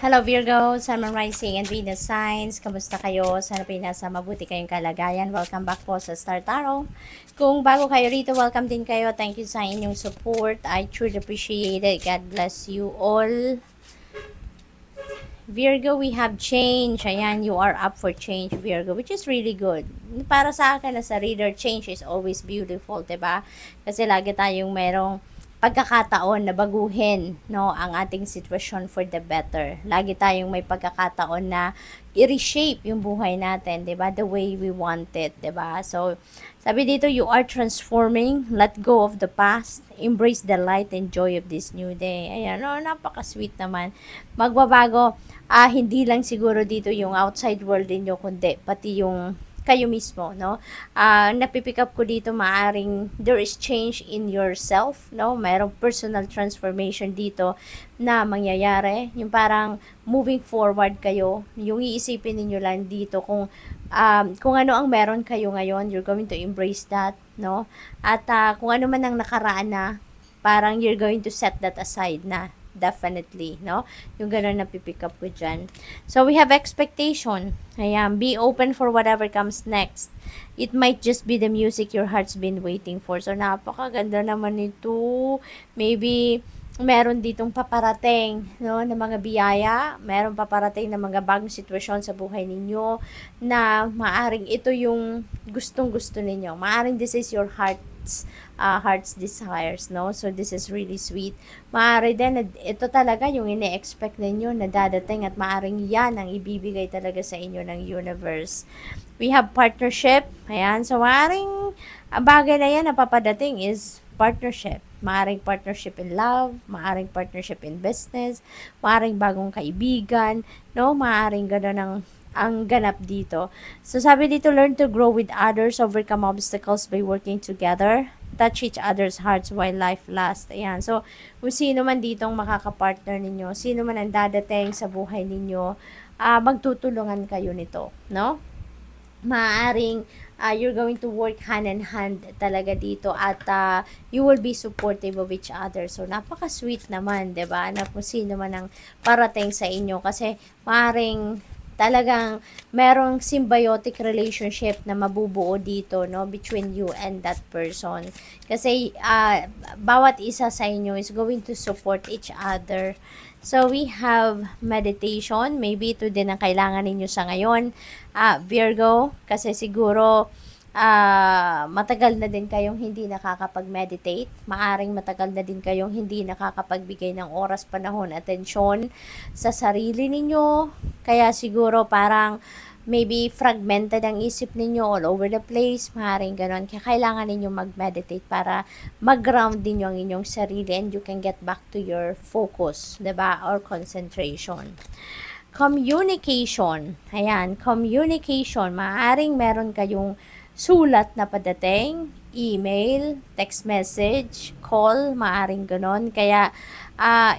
Hello Virgo, Sun, Moon, Rising, and Venus signs. Kamusta kayo? Sana po nasa mabuti kayong kalagayan. Welcome back po sa Star Tarot. Kung bago kayo rito, welcome din kayo. Thank you sa inyong support. I truly appreciate it. God bless you all. Virgo, we have change. Ayan, you are up for change, Virgo, which is really good. Para sa akin, as a reader, change is always beautiful, diba? Kasi lagi tayong merong pagkakataon na baguhin, no, ang ating sitwasyon for the better. Lagi tayong may pagkakataon na i-reshape yung buhay natin, 'di ba? The way we want it, 'di ba? So, sabi dito, you are transforming, let go of the past, embrace the light and joy of this new day. Ayan, no, napaka-sweet naman. Magbabago, hindi lang siguro dito yung outside world ninyo, kundi pati yung kayo mismo, no? Napipick up ko dito, maaring there is change in yourself, no? Mayroong personal transformation dito na mangyayari. Yung parang moving forward kayo, yung iisipin niyo lang dito kung ano ang meron kayo ngayon, you're going to embrace that, no? At kung ano man ang nakaraan na, parang you're going to set that aside na. Definitely, no? Yung gano'n na pipick up ko dyan. So, we have expectation. Ayan, be open for whatever comes next. It might just be the music your heart's been waiting for. So, napakaganda naman ito. Maybe, meron ditong paparating, no, na mga biyaya. Meron paparating na mga bagong sitwasyon sa buhay ninyo na maaring ito yung gustong-gusto ninyo. Maaring this is your heart's desires, no? So, this is really sweet. Maaari din, ito talaga yung ine-expect ninyo na dadating at maaring yan ang ibibigay talaga sa inyo ng universe. We have partnership. Ayan. So, maaring ang bagay na yan na papadating is partnership. Maaring partnership in love, maaring partnership in business, maaring bagong kaibigan, no? Maaring gano'n ang ganap dito. So, sabi dito, learn to grow with others, overcome obstacles by working together, touch each other's hearts while life lasts. Ayan. So, kung sino man ditong makakapartner ninyo, sino man ang dadating sa buhay ninyo, magtutulungan kayo nito, no? Maaring you're going to work hand in hand talaga dito at you will be supportive of each other. So, napaka-sweet naman, 'di ba? Na kung sino man ang parating sa inyo kasi maaring talagang merong symbiotic relationship na mabubuo dito, no, between you and that person. Kasi bawat isa sa inyo is going to support each other. So, we have meditation. Maybe ito din ang kailangan ninyo sa ngayon, Virgo, kasi siguro matagal na din kayong hindi nakakapag-meditate. Maaring matagal na din kayong hindi nakakapagbigay ng oras, panahon, atensyon sa sarili ninyo. Kaya siguro parang maybe fragmented ang isip ninyo all over the place. Maaaring ganon. Kaya kailangan ninyo mag-meditate para mag-ground din yung inyong sarili and you can get back to your focus, diba? Or concentration. Communication. Ayan, communication. Maaaring meron kayong sulat na padating, email, text message, call, maaring ganon. Kaya,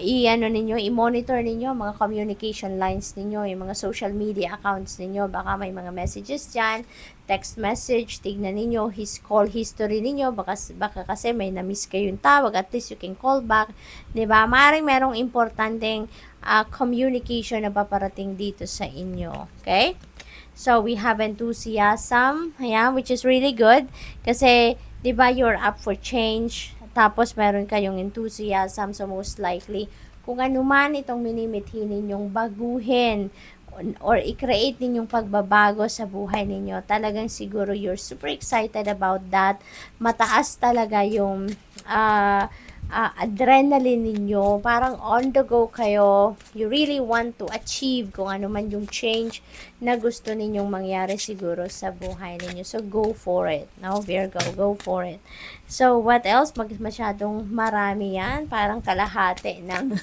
i-monitor ninyo mga communication lines ninyo, yung mga social media accounts ninyo. Baka may mga messages dyan, text message, tignan ninyo, his call history ninyo. Baka kasi may na-miss kayong tawag, at least you can call back. Diba? Maaring merong importanteng communication na paparating dito sa inyo. Okay? So, we have enthusiasm, ayan, which is really good. Kasi, di ba, you're up for change. Tapos, meron kayong enthusiasm. So, most likely, kung ano man itong minimithi ninyong baguhin or i-create ninyong pagbabago sa buhay ninyo, talagang siguro you're super excited about that. Mataas talaga yung adrenaline ninyo, parang on the go kayo, you really want to achieve kung ano man yung change na gusto ninyong mangyari siguro sa buhay ninyo. So, go for it. No, Virgo, go for it. So, what else? Masyadong marami yan. Parang kalahati ng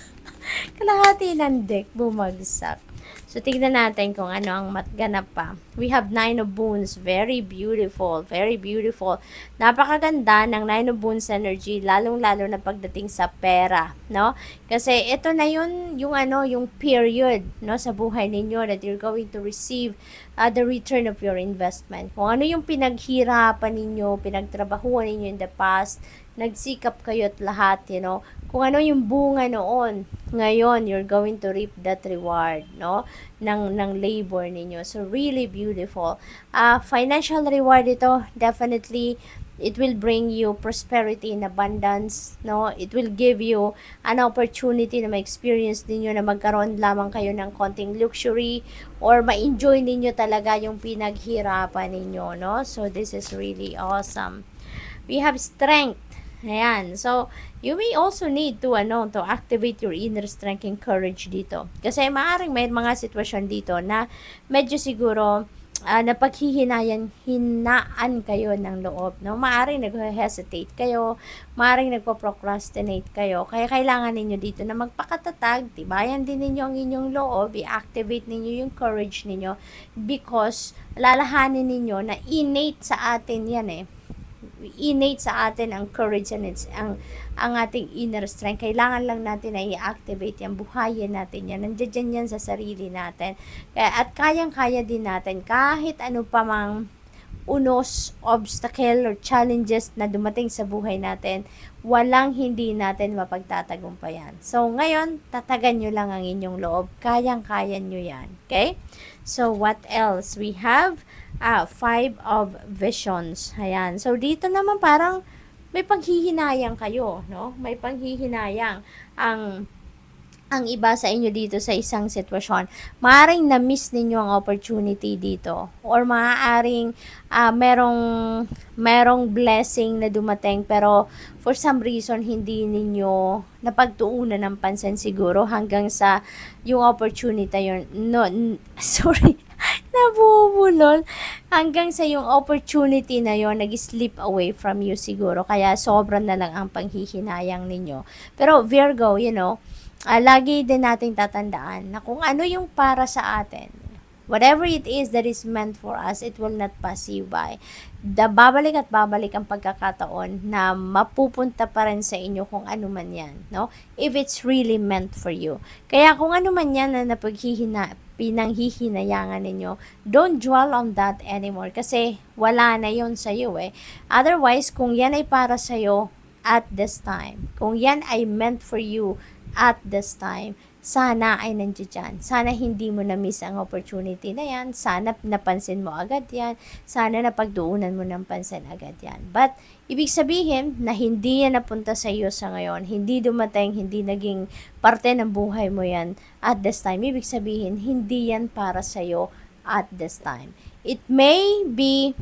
kalahati ng deck bumagsak. So, tignan natin kung ano ang matganap pa. We have Nine of Wands. Very beautiful. Very beautiful. Napakaganda ng Nine of Wands energy, lalong-lalo na pagdating sa pera, no? Kasi ito na yung period, no, sa buhay ninyo that you're going to receive the return of your investment. Kung ano yung pinaghirapan ninyo, pinagtrabahuan ninyo in the past, nagsikap kayo at lahat, kung ano yung bunga noon, ngayon, you're going to reap that reward, no? Ng labor ninyo. So, really beautiful. Financial reward ito, definitely, it will bring you prosperity and abundance, no? It will give you an opportunity na ma-experience ninyo na magkaroon lamang kayo ng konting luxury or ma-enjoy ninyo talaga yung pinaghirapan ninyo, no? So, this is really awesome. We have strength. Ayan. So, you may also need to activate your inner strength and courage dito. Kasi maaring may mga sitwasyon dito na medyo siguro hinaan kayo ng loob, no? Maaring nag-hesitate kayo, maaring nagpo-procrastinate kayo. Kaya kailangan ninyo dito na magpakatatag, tibayan din ninyo ang inyong loob, i-activate ninyo yung courage ninyo because lalahanin ninyo na innate sa atin yan innate sa atin ang courage and ang ating inner strength. Kailangan lang natin na i-activate yan, buhayin natin yan. Nandiyan yan sa sarili natin. At kayang-kaya din natin kahit ano pa mang unos, obstacle, or challenges na dumating sa buhay natin, walang hindi natin mapagtatagumpayan. So, ngayon, tatagan nyo lang ang inyong loob. Kayang-kaya nyo yan. Okay? So, what else? We have 5 of visions. Ayan. So, dito naman parang may panghihinayang kayo, no? May panghihinayang ang iba sa inyo dito sa isang sitwasyon. Maaring na-miss ninyo ang opportunity dito. Or maaaring merong blessing na dumating pero for some reason hindi ninyo napagtuunan ng pansin siguro hanggang sa yung opportunity yun. Sorry. Nabubulol. Hanggang sa yung opportunity na yon nag-slip away from you siguro. Kaya sobrang na lang ang panghihinayang ninyo. Pero Virgo, lagi din nating tatandaan na kung ano yung para sa atin, whatever it is that is meant for us, it will not pass you by. Babalik at babalik ang pagkakataon na mapupunta pa rin sa inyo kung ano man yan, no? If it's really meant for you. Kaya kung ano man yan na pinanghihinayangan ninyo, don't dwell on that anymore kasi wala na yon sa iyo Otherwise, kung yan ay para sa iyo at this time, kung yan ay meant for you at this time, sana ay nandiyan. Sana hindi mo na-miss ang opportunity na yan. Sana napansin mo agad yan. Sana napagduunan mo ng pansin agad yan. But, ibig sabihin na hindi yan napunta sa iyo sa ngayon. Hindi dumating, hindi naging parte ng buhay mo yan at this time. Ibig sabihin, hindi yan para sa iyo at this time. It may be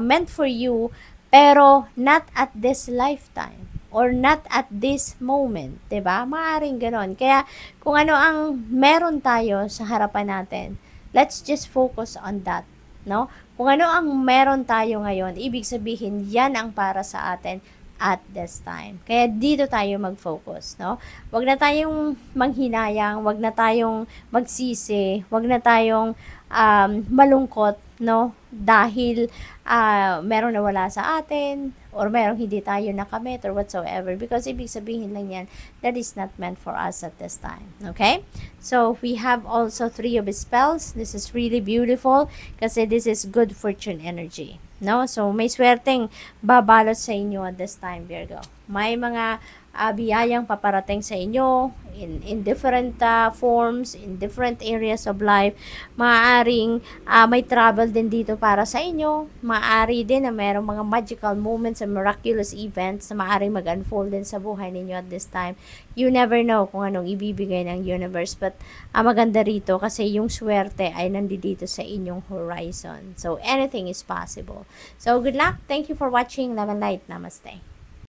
meant for you, pero not at this lifetime. Or not at this moment, 'di ba? Maaring ganoon. Kaya kung ano ang meron tayo sa harapan natin, let's just focus on that, no? Kung ano ang meron tayo ngayon, ibig sabihin 'yan ang para sa atin at this time. Kaya dito tayo mag-focus, no? Wag na tayong manghinayang, wag na tayong magsisi, wag na tayong malungkot, no? Dahil meron na wala sa atin or merong hindi tayo nakamit or whatsoever, because ibig sabihin lang yan that is not meant for us at this time. Okay? So, we have also 3 of spells. This is really beautiful kasi this is good fortune energy. No? So, may swerteng babalot sa inyo at this time, Virgo. May mga biyayang paparating sa inyo in different forms, in different areas of life. Maaaring may travel din dito para sa inyo. Maaari din na mayroong mga magical moments and miraculous events na maaaring mag-unfold din sa buhay ninyo at this time. You never know kung anong ibibigay ng universe, but maganda rito kasi yung swerte ay nandito sa inyong horizon. So, anything is possible. So, good luck. Thank you for watching. Love and light. Namaste.